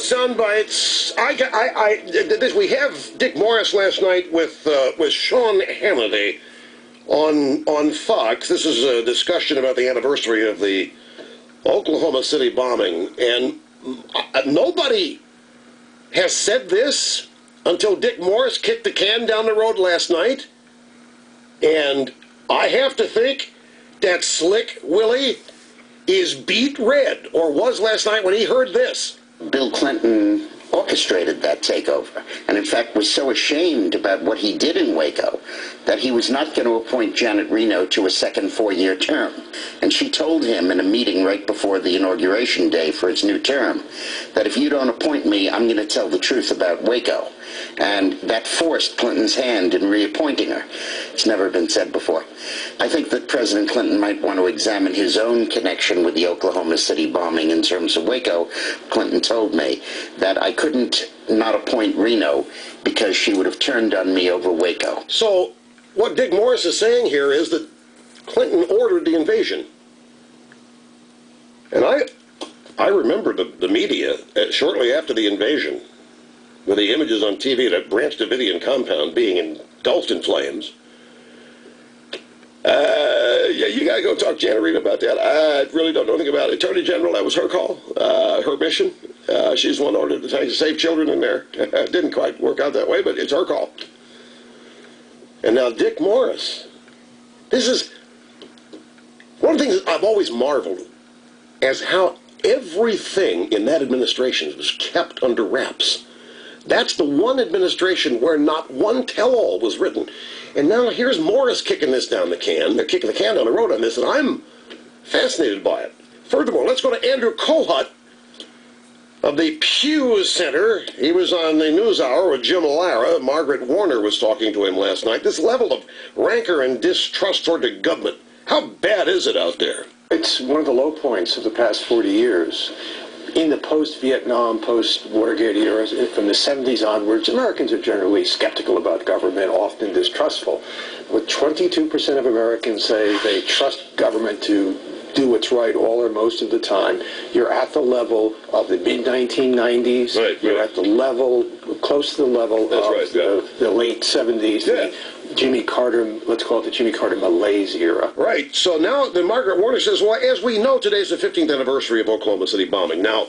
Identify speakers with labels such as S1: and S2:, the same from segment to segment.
S1: sound bites. We have Dick Morris last night with Sean Hannity on Fox. This is a discussion about the anniversary of the Oklahoma City bombing, and nobody has said this until Dick Morris kicked the can down the road last night. And I have to think that Slick Willie is beat red, or was last night when he heard this.
S2: Bill Clinton orchestrated that takeover, and in fact was so ashamed about what he did in Waco that he was not going to appoint Janet Reno to a second 4-year term. And she told him in a meeting right before the inauguration day for his new term that if you don't appoint me, I'm going to tell the truth about Waco. And that forced Clinton's hand in reappointing her. It's never been said before. I think that President Clinton might want to examine his own connection with the Oklahoma City bombing in terms of Waco. Clinton told me that I couldn't not appoint Reno because she would have turned on me over Waco.
S1: So what Dick Morris is saying here is that Clinton ordered the invasion. And I remember the media shortly after the invasion, with the images on TV of that Branch Davidian compound being engulfed in flames. Yeah, you got to go talk to Janet Reno about that. I really don't know anything about it. Attorney General, that was her call, her mission. She's the one ordered to save children in there. It didn't quite work out that way, but it's her call. And now Dick Morris. This is one of the things that I've always marveled as how everything in that administration was kept under wraps. That's the one administration where not one tell-all was written. And now here's Morris kicking this down the can. They're kicking the can down the road on this, and I'm fascinated by it. Furthermore, let's go to Andrew Kohut of the Pew Center. He was on the NewsHour with Jim Lara. Margaret Warner was talking to him last night. This level of rancor and distrust toward the government, how bad is it out there?
S3: It's one of the low points of the past 40 years. In the post-Vietnam, post-Watergate era, from the 70s onwards, Americans are generally skeptical about government, often distrustful. With 22% of Americans say they trust government to do what's right all or most of the time. You're at the level of the mid-1990s. Right. You're at the level, close to the level of the late 70s. Yeah. Jimmy Carter, let's call it the Jimmy Carter malaise era.
S1: Right. So now the Margaret Warner says, well, as we know, today's the 15th anniversary of Oklahoma City bombing. Now,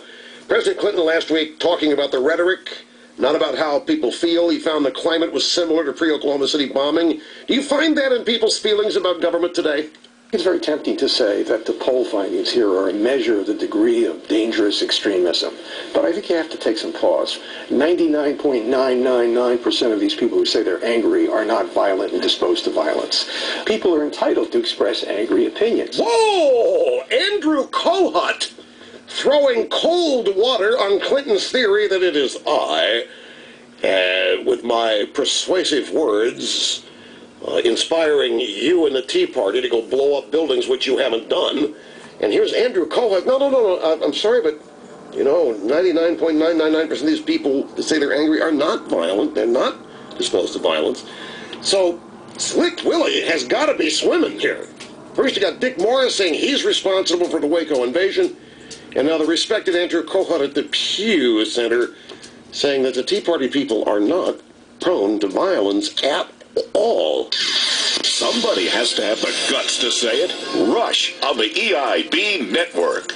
S1: President Clinton last week talking about the rhetoric, not about how people feel. He found the climate was similar to pre-Oklahoma City bombing. Do you find that in people's feelings about government today?
S3: It's very tempting to say that the poll findings here are a measure of the degree of dangerous extremism. But I think you have to take some pause. 99.999% of these people who say they're angry are not violent and disposed to violence. People are entitled to express angry opinions.
S1: Whoa! Andrew Kohut throwing cold water on Clinton's theory that it is I, with my persuasive words, inspiring you and the Tea Party to go blow up buildings which you haven't done. And here's Andrew Kohut. No, I'm sorry, but, you know, 99.999% of these people that say they're angry are not violent. They're not disposed to violence. So Slick Willie has got to be swimming here. First you got Dick Morris saying he's responsible for the Waco invasion, and now the respected Andrew Kohut at the Pew Center saying that the Tea Party people are not prone to violence at all.
S4: Somebody has to have the guts to say it. Rush on the EIB network.